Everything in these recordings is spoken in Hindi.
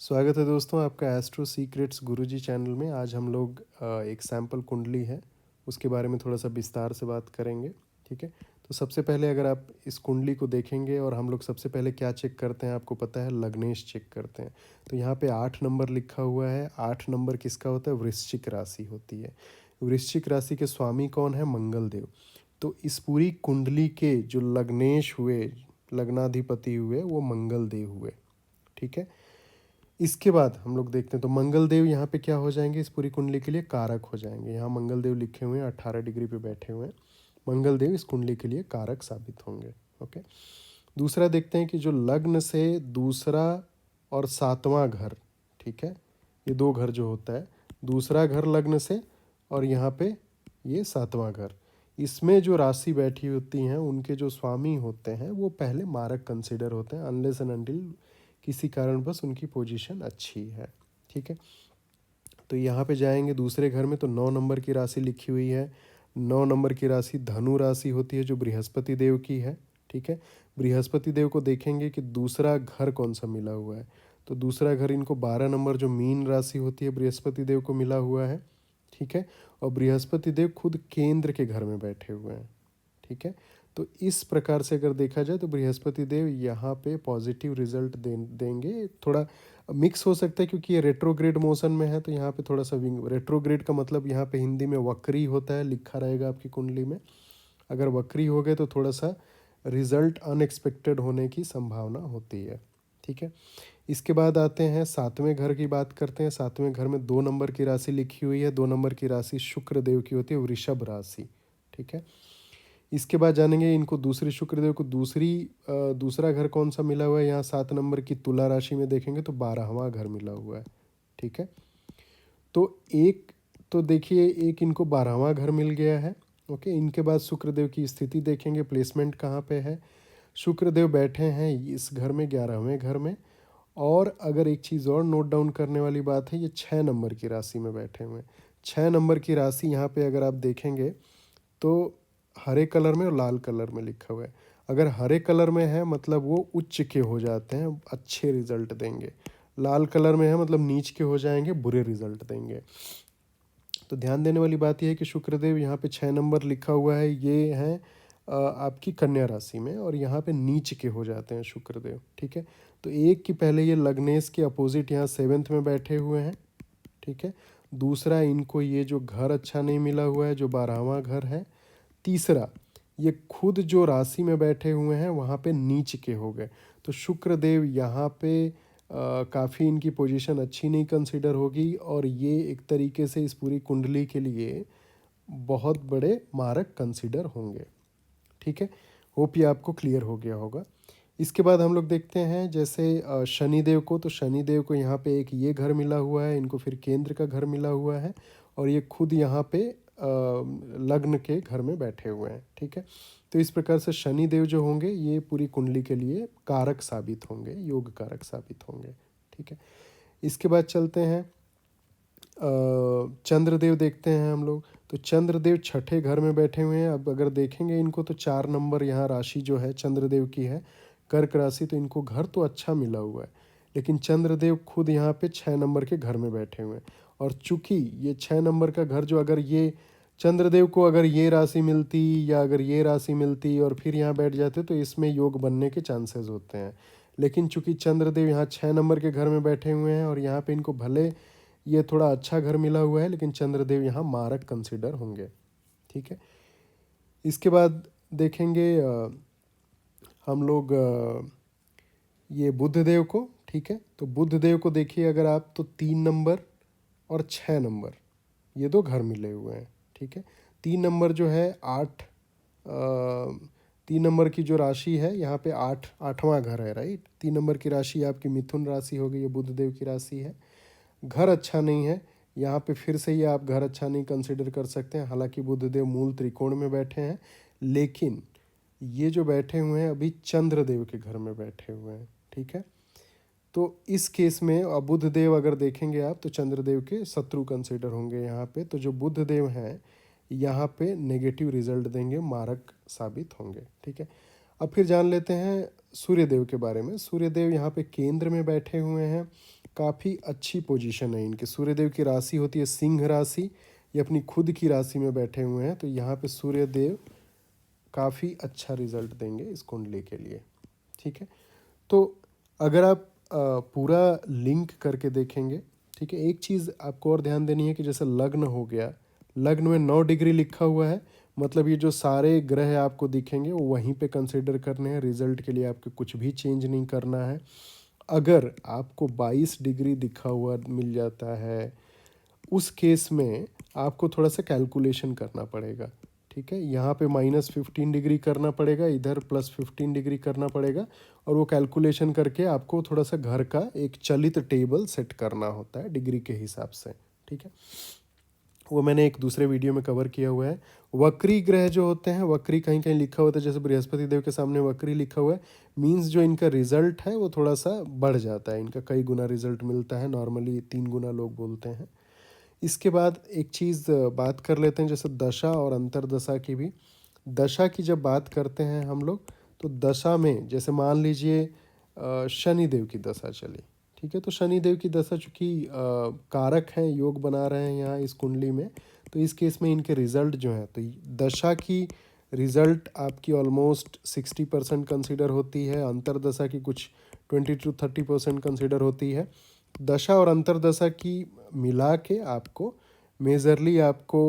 स्वागत है दोस्तों आपका एस्ट्रो सीक्रेट्स गुरुजी चैनल में। आज हम लोग एक सैम्पल कुंडली है उसके बारे में थोड़ा सा विस्तार से बात करेंगे। ठीक है, तो सबसे पहले अगर आप इस कुंडली को देखेंगे और हम लोग सबसे पहले क्या चेक करते हैं आपको पता है, लग्नेश चेक करते हैं। तो यहाँ पे 8 नंबर लिखा हुआ है। 8 नंबर किसका होता है? वृश्चिक राशि होती है। वृश्चिक राशि के स्वामी कौन है? मंगल देव। तो इस पूरी कुंडली के जो लग्नेश हुए, लग्नाधिपति हुए, वो मंगल देव हुए। ठीक है, इसके बाद हम लोग देखते हैं तो मंगल देव यहाँ पे क्या हो जाएंगे, इस पूरी कुंडली के लिए कारक हो जाएंगे। यहाँ मंगल देव लिखे हुए हैं, 18 डिग्री पे बैठे हुए हैं। मंगल देव इस कुंडली के लिए कारक साबित होंगे। ओके, दूसरा देखते हैं कि जो लग्न से दूसरा और 7वां घर, ठीक है, ये दो घर जो होता है, दूसरा घर लग्न से और यहाँ पे ये 7वां घर, इसमें जो राशि बैठी होती हैं उनके जो स्वामी होते हैं वो पहले मारक कंसिडर होते हैं, अनलेस एंड अनटिल किसी कारणवश उनकी पोजीशन अच्छी है। ठीक है, तो यहाँ पे जाएंगे दूसरे घर में तो 9 नंबर की राशि लिखी हुई है। 9 नंबर की राशि धनु राशि होती है जो बृहस्पति देव की है। ठीक है, बृहस्पति देव को देखेंगे कि दूसरा घर कौन सा मिला हुआ है, तो दूसरा घर इनको 12 नंबर जो मीन राशि होती है बृहस्पति देव को मिला हुआ है। ठीक है, और बृहस्पति देव खुद केंद्र के घर में बैठे हुए हैं। ठीक है, तो इस प्रकार से अगर देखा जाए तो बृहस्पति देव यहाँ पे पॉजिटिव रिजल्ट देंगे। थोड़ा मिक्स हो सकता है क्योंकि ये रेट्रोग्रेड मोशन में है, तो यहाँ पे थोड़ा सा विंग, रेट्रोग्रेड का मतलब यहाँ पे हिंदी में वक्री होता है, लिखा रहेगा आपकी कुंडली में। अगर वक्री हो गए तो थोड़ा सा रिजल्ट अनएक्सपेक्टेड होने की संभावना होती है। ठीक है, इसके बाद आते हैं 7वें घर की बात करते हैं। 7वें घर में 2 नंबर की राशि लिखी हुई है। 2 नंबर की राशि शुक्र देव की होती है, वृषभ राशि। ठीक है, इसके बाद जानेंगे इनको दूसरी शुक्रदेव को दूसरा घर कौन सा मिला हुआ है। यहाँ 7 नंबर की तुला राशि में देखेंगे तो 12वां घर मिला हुआ है। ठीक है, तो एक, तो देखिए एक इनको 12वां घर मिल गया है। ओके, इनके बाद शुक्रदेव की स्थिति देखेंगे, प्लेसमेंट कहाँ पे है। शुक्रदेव बैठे हैं इस घर में, 11वें घर में। और अगर एक चीज़ और नोट डाउन करने वाली बात है, ये 6 नंबर की राशि में बैठे हुए हैं। 6 नंबर की राशि यहाँ पे अगर आप देखेंगे तो हरे कलर में और लाल कलर में लिखा हुआ है। अगर हरे कलर में है मतलब वो उच्च के हो जाते हैं, अच्छे रिजल्ट देंगे। लाल कलर में है मतलब नीच के हो जाएंगे, बुरे रिजल्ट देंगे। तो ध्यान देने वाली बात यह है कि शुक्रदेव यहाँ पे 6 नंबर लिखा हुआ है, ये हैं आपकी कन्या राशि में, और यहाँ पे नीच के हो जाते हैं शुक्रदेव। ठीक है, तो एक की पहले ये लग्नेश के अपोजिट यहाँ 7th में बैठे हुए हैं। ठीक है, दूसरा इनको ये जो घर अच्छा नहीं मिला हुआ है जो 12वां घर है। तीसरा, ये खुद जो राशि में बैठे हुए हैं वहाँ पे नीच के हो गए, तो शुक्रदेव यहाँ पे काफ़ी इनकी पोजीशन अच्छी नहीं कंसिडर होगी, और ये एक तरीके से इस पूरी कुंडली के लिए बहुत बड़े मारक कंसिडर होंगे। ठीक है, होप ये आपको क्लियर हो गया होगा। इसके बाद हम लोग देखते हैं जैसे शनिदेव को, तो शनिदेव को यहाँ पे एक ये घर मिला हुआ है, इनको फिर केंद्र का घर मिला हुआ है, और ये खुद यहाँ पे लग्न के घर में बैठे हुए हैं। ठीक है, तो इस प्रकार से शनिदेव जो होंगे ये पूरी कुंडली के लिए कारक साबित होंगे, योग कारक साबित होंगे। ठीक है, इसके बाद चलते हैं चंद्रदेव देखते हैं हम लोग। तो चंद्रदेव छठे घर में बैठे हुए हैं। अब अगर देखेंगे इनको तो 4 नंबर यहाँ राशि जो है चंद्रदेव की है, कर्क राशि, तो इनको घर तो अच्छा मिला हुआ है, लेकिन चंद्रदेव खुद यहाँ पे 6 नंबर के घर में बैठे हुए हैं। और चूंकि ये 6 नंबर का घर जो, अगर ये चंद्रदेव को अगर ये राशि मिलती या अगर ये राशि मिलती और फिर यहाँ बैठ जाते तो इसमें योग बनने के चांसेस होते हैं। लेकिन चूंकि चंद्रदेव यहाँ 6 नंबर के घर में बैठे हुए हैं और यहाँ पे इनको भले ये थोड़ा अच्छा घर मिला हुआ है, लेकिन चंद्रदेव यहाँ मारक कंसिडर होंगे। ठीक है, इसके बाद देखेंगे हम लोग ये बुधदेव को। ठीक है, तो बुधदेव को देखिए अगर आप, तो 3 नंबर और 6 नंबर ये दो घर मिले हुए हैं। ठीक है, 3 नंबर जो है 3 नंबर की जो राशि है यहाँ पे 8वां घर है, राइट। 3 नंबर की राशि आपकी मिथुन राशि हो गई, ये बुधदेव की राशि है। घर अच्छा नहीं है यहाँ पे, फिर से ये आप घर अच्छा नहीं कंसिडर कर सकते हैं। हालांकि बुधदेव मूल त्रिकोण में बैठे हैं, लेकिन ये जो बैठे हुए हैं अभी चंद्रदेव के घर में बैठे हुए हैं। ठीक है, तो इस केस में अब बुधदेव अगर देखेंगे आप तो चंद्रदेव के शत्रु कंसिडर होंगे यहाँ पे। तो जो बुधदेव हैं यहाँ पे नेगेटिव रिजल्ट देंगे, मारक साबित होंगे। ठीक है, अब फिर जान लेते हैं सूर्यदेव के बारे में। सूर्यदेव यहाँ पे केंद्र में बैठे हुए हैं, काफ़ी अच्छी पोजीशन है इनकी। सूर्यदेव की राशि होती है सिंह राशि, ये अपनी खुद की राशि में बैठे हुए हैं, तो यहाँ पे सूर्यदेव काफ़ी अच्छा रिजल्ट देंगे इस कुंडली के लिए। ठीक है, तो अगर आप पूरा लिंक करके देखेंगे, ठीक है, एक चीज़ आपको और ध्यान देनी है कि जैसे लग्न हो गया, लग्न में 9 डिग्री लिखा हुआ है, मतलब ये जो सारे ग्रह आपको दिखेंगे वो वहीं पे कंसिडर करने हैं, रिजल्ट के लिए आपको कुछ भी चेंज नहीं करना है। अगर आपको 22 डिग्री दिखा हुआ मिल जाता है, उस केस में आपको थोड़ा सा कैलकुलेशन करना पड़ेगा। ठीक है, यहाँ पे -15 डिग्री करना पड़ेगा, इधर +15 डिग्री करना पड़ेगा, और वो कैलकुलेशन करके आपको थोड़ा सा घर का एक चलित टेबल सेट करना होता है डिग्री के हिसाब से। ठीक है, वो मैंने एक दूसरे वीडियो में कवर किया हुआ है। वक्री ग्रह जो होते हैं, वक्री कहीं कहीं लिखा होता है, जैसे बृहस्पति देव के सामने वक्री लिखा हुआ है, मीन्स जो इनका रिजल्ट है वो थोड़ा सा बढ़ जाता है, इनका कई गुना रिजल्ट मिलता है, नॉर्मली 3 गुना लोग बोलते हैं। इसके बाद एक चीज़ बात कर लेते हैं, जैसे दशा और अंतरदशा की भी। दशा की जब बात करते हैं हम लोग, तो दशा में जैसे मान लीजिए शनि देव की दशा चली, ठीक है, तो शनि देव की दशा चूँकि कारक हैं, योग बना रहे हैं यहाँ इस कुंडली में, तो इस केस में इनके रिजल्ट जो हैं, तो दशा की रिजल्ट आपकी ऑलमोस्ट 60% कंसिडर होती है, अंतरदशा की कुछ 20 to 30% कंसिडर होती है। दशा और अंतरदशा की मिला के आपको मेजरली आपको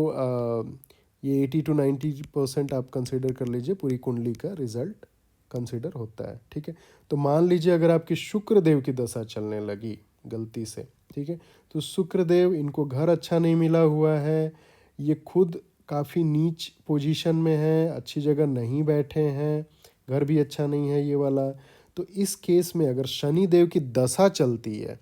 ये 80 to 90% आप कंसिडर कर लीजिए, पूरी कुंडली का रिजल्ट कंसिडर होता है। ठीक है, तो मान लीजिए अगर आपकी शुक्र देव की दशा चलने लगी गलती से, ठीक है, तो शुक्र देव, इनको घर अच्छा नहीं मिला हुआ है, ये खुद काफ़ी नीच पोजीशन में है, अच्छी जगह नहीं बैठे हैं, घर भी अच्छा नहीं है ये वाला, तो इस केस में अगर शनि देव की दशा चलती है,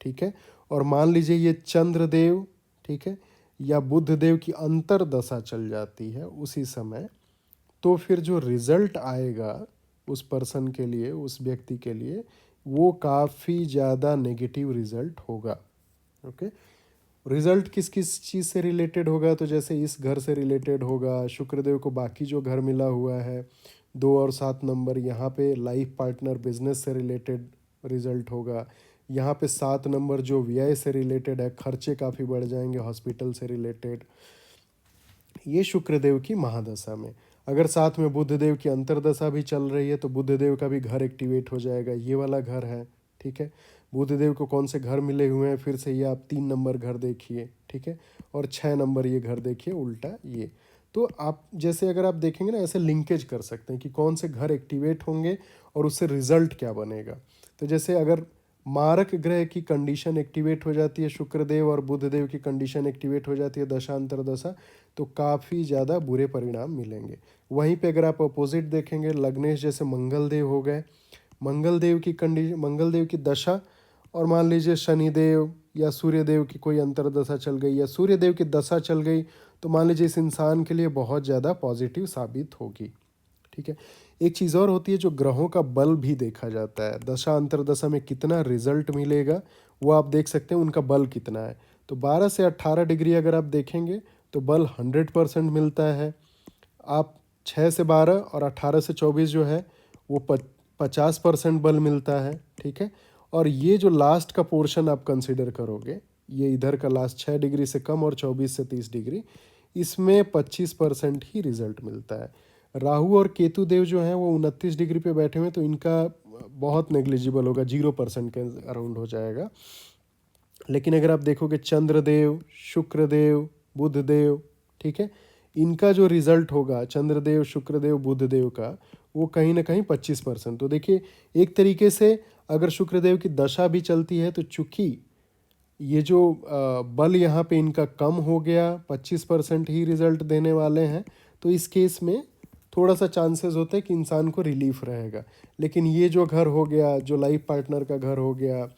ठीक है, और मान लीजिए ये चंद्रदेव, ठीक है, या बुध देव की अंतर दशा चल जाती है उसी समय, तो फिर जो रिजल्ट आएगा उस पर्सन के लिए, उस व्यक्ति के लिए, वो काफ़ी ज़्यादा नेगेटिव रिजल्ट होगा। ओके, रिजल्ट किस किस चीज़ से रिलेटेड होगा, तो जैसे इस घर से रिलेटेड होगा, शुक्रदेव को बाकी जो घर मिला हुआ है 2 और 7 नंबर, यहाँ पे लाइफ पार्टनर बिजनेस से रिलेटेड रिजल्ट होगा, यहाँ पे 7 नंबर जो व्यय से रिलेटेड है, खर्चे काफ़ी बढ़ जाएंगे हॉस्पिटल से रिलेटेड, ये शुक्रदेव की महादशा में। अगर साथ में बुधदेव की अंतरदशा भी चल रही है तो बुधदेव का भी घर एक्टिवेट हो जाएगा, ये वाला घर है। ठीक है, बुधदेव को कौन से घर मिले हुए हैं, फिर से ये आप 3 नंबर घर देखिए, ठीक है, और 6 नंबर ये घर देखिए उल्टा ये। तो आप जैसे अगर आप देखेंगे ना, ऐसे लिंकेज कर सकते हैं कि कौन से घर एक्टिवेट होंगे और उससे रिजल्ट क्या बनेगा। तो जैसे अगर मारक ग्रह की कंडीशन एक्टिवेट हो जाती है, शुक्रदेव और बुधदेव की कंडीशन एक्टिवेट हो जाती है दशांतर दशा, तो काफ़ी ज़्यादा बुरे परिणाम मिलेंगे। वहीं पे अगर आप अपोजिट देखेंगे, लग्नेश जैसे मंगल देव हो गए, मंगल देव की कंडीशन, मंगल देव की दशा, और मान लीजिए शनिदेव या सूर्यदेव की कोई अंतरदशा चल गई या सूर्यदेव की दशा चल गई, तो मान लीजिए इस इंसान के लिए बहुत ज़्यादा पॉजिटिव साबित होगी। ठीक है, एक चीज़ और होती है, जो ग्रहों का बल भी देखा जाता है, दशा अंतरदशा में कितना रिजल्ट मिलेगा वो आप देख सकते हैं, उनका बल कितना है। तो 12 से 18 डिग्री अगर आप देखेंगे तो बल 100% मिलता है। आप 6 से 12 और 18 से 24 जो है वो 50% बल मिलता है। ठीक है, और ये जो लास्ट का पोर्शन आप कंसिडर करोगे, ये इधर का लास्ट 6 डिग्री से कम और 24 से 30 डिग्री, इसमें 25% ही रिजल्ट मिलता है। राहु और केतु देव जो हैं वो 29 डिग्री पे बैठे हुए हैं, तो इनका बहुत नेग्लिजिबल होगा, 0% के अराउंड हो जाएगा। लेकिन अगर आप देखोगे चंद्रदेव, शुक्रदेव, बुधदेव, ठीक है, इनका जो रिजल्ट होगा चंद्रदेव, शुक्रदेव, बुधदेव का, वो कहीं ना कहीं 25%। तो देखिए, एक तरीके से अगर शुक्रदेव की दशा भी चलती है तो चूंकि ये जो बल यहाँ पे इनका कम हो गया, 25% ही रिजल्ट देने वाले हैं, तो इस केस में थोड़ा सा चांसेस होते हैं कि इंसान को रिलीफ रहेगा। लेकिन ये जो घर हो गया, जो लाइफ पार्टनर का घर हो गया,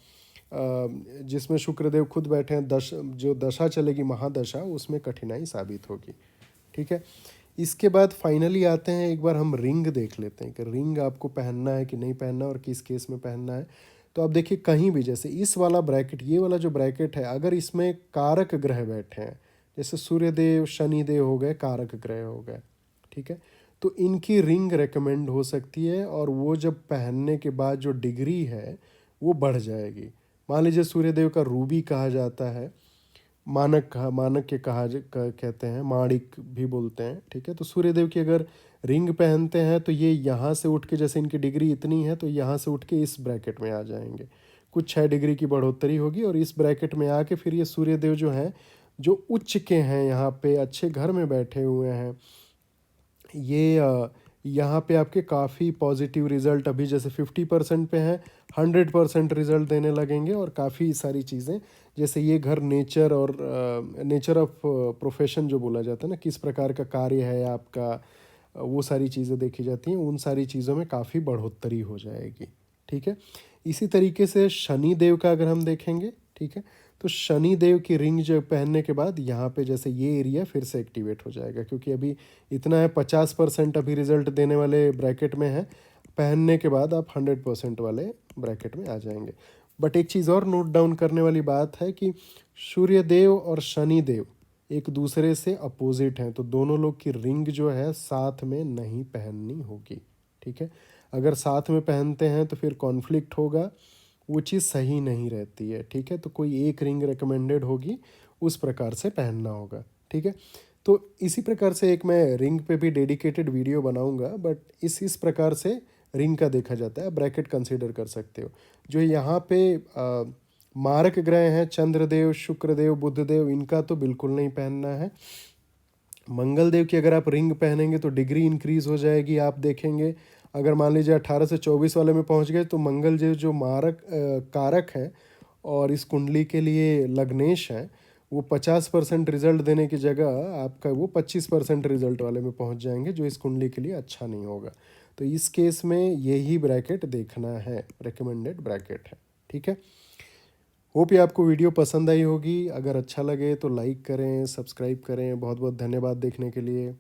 जिसमें शुक्रदेव खुद बैठे हैं, जो दशा चलेगी महादशा, उसमें कठिनाई साबित होगी। ठीक है, इसके बाद फाइनली आते हैं, एक बार हम रिंग देख लेते हैं कि रिंग आपको पहनना है कि नहीं पहनना और किस केस में पहनना है। तो आप देखिए, कहीं भी जैसे इस वाला ब्रैकेट, ये वाला जो ब्रैकेट है, अगर इसमें कारक ग्रह बैठे हैं, जैसे सूर्यदेव, शनिदेव हो गए, कारक ग्रह हो गए, ठीक है, तो इनकी रिंग रेकमेंड हो सकती है, और वो जब पहनने के बाद जो डिग्री है वो बढ़ जाएगी। मान लीजिए सूर्यदेव का रूबी कहा जाता है, मानक के कहते हैं, माणिक भी बोलते हैं, ठीक है। तो सूर्यदेव की अगर रिंग पहनते हैं तो ये यहाँ से उठ के, जैसे इनकी डिग्री इतनी है तो यहाँ से उठ के इस ब्रैकेट में आ जाएंगे, कुछ 6 डिग्री की बढ़ोतरी होगी और इस ब्रैकेट में आके फिर ये सूर्यदेव जो हैं, जो उच्च के हैं, यहाँ पे अच्छे घर में बैठे हुए हैं, ये यहाँ पे आपके काफ़ी पॉजिटिव रिजल्ट, अभी जैसे 50% पे हैं, 100% रिजल्ट देने लगेंगे। और काफ़ी सारी चीज़ें, जैसे ये घर नेचर और नेचर ऑफ प्रोफेशन जो बोला जाता है ना, किस प्रकार का कार्य है आपका, वो सारी चीज़ें देखी जाती हैं, उन सारी चीज़ों में काफ़ी बढ़ोतरी हो जाएगी, ठीक है। इसी तरीके से शनि देव का अगर हम देखेंगे, ठीक है, तो शनि देव की रिंग जो पहनने के बाद यहाँ पे जैसे ये एरिया फिर से एक्टिवेट हो जाएगा, क्योंकि अभी इतना है, 50% अभी रिजल्ट देने वाले ब्रैकेट में है, पहनने के बाद आप 100% वाले ब्रैकेट में आ जाएंगे। बट एक चीज़ और नोट डाउन करने वाली बात है कि सूर्य देव और शनि देव एक दूसरे से अपोजिट हैं, तो दोनों लोग की रिंग जो है साथ में नहीं पहननी होगी, ठीक है। अगर साथ में पहनते हैं तो फिर कॉन्फ्लिक्ट होगा, वो चीज़ सही नहीं रहती है, ठीक है। तो कोई एक रिंग रिकमेंडेड होगी, उस प्रकार से पहनना होगा, ठीक है। तो इसी प्रकार से एक मैं रिंग पे भी डेडिकेटेड वीडियो बनाऊंगा, बट इस प्रकार से रिंग का देखा जाता है, ब्रैकेट कंसीडर कर सकते हो। जो यहाँ पे मारक ग्रह हैं, चंद्रदेव, शुक्रदेव, बुधदेव, इनका तो बिल्कुल नहीं पहनना है। मंगल देव की अगर आप रिंग पहनेंगे तो डिग्री इंक्रीज हो जाएगी, आप देखेंगे। अगर मान लीजिए 18 से 24 वाले में पहुंच गए तो मंगल देव जो मारक कारक है और इस कुंडली के लिए लग्नेश है, वो 50% रिजल्ट देने की जगह आपका वो 25% रिजल्ट वाले में पहुंच जाएंगे, जो इस कुंडली के लिए अच्छा नहीं होगा। तो इस केस में यही ब्रैकेट देखना है, रिकमेंडेड ब्रैकेट है, ठीक है। होप ये आपको वीडियो पसंद आई होगी। अगर अच्छा लगे तो लाइक करें, सब्सक्राइब करें। बहुत बहुत धन्यवाद देखने के लिए।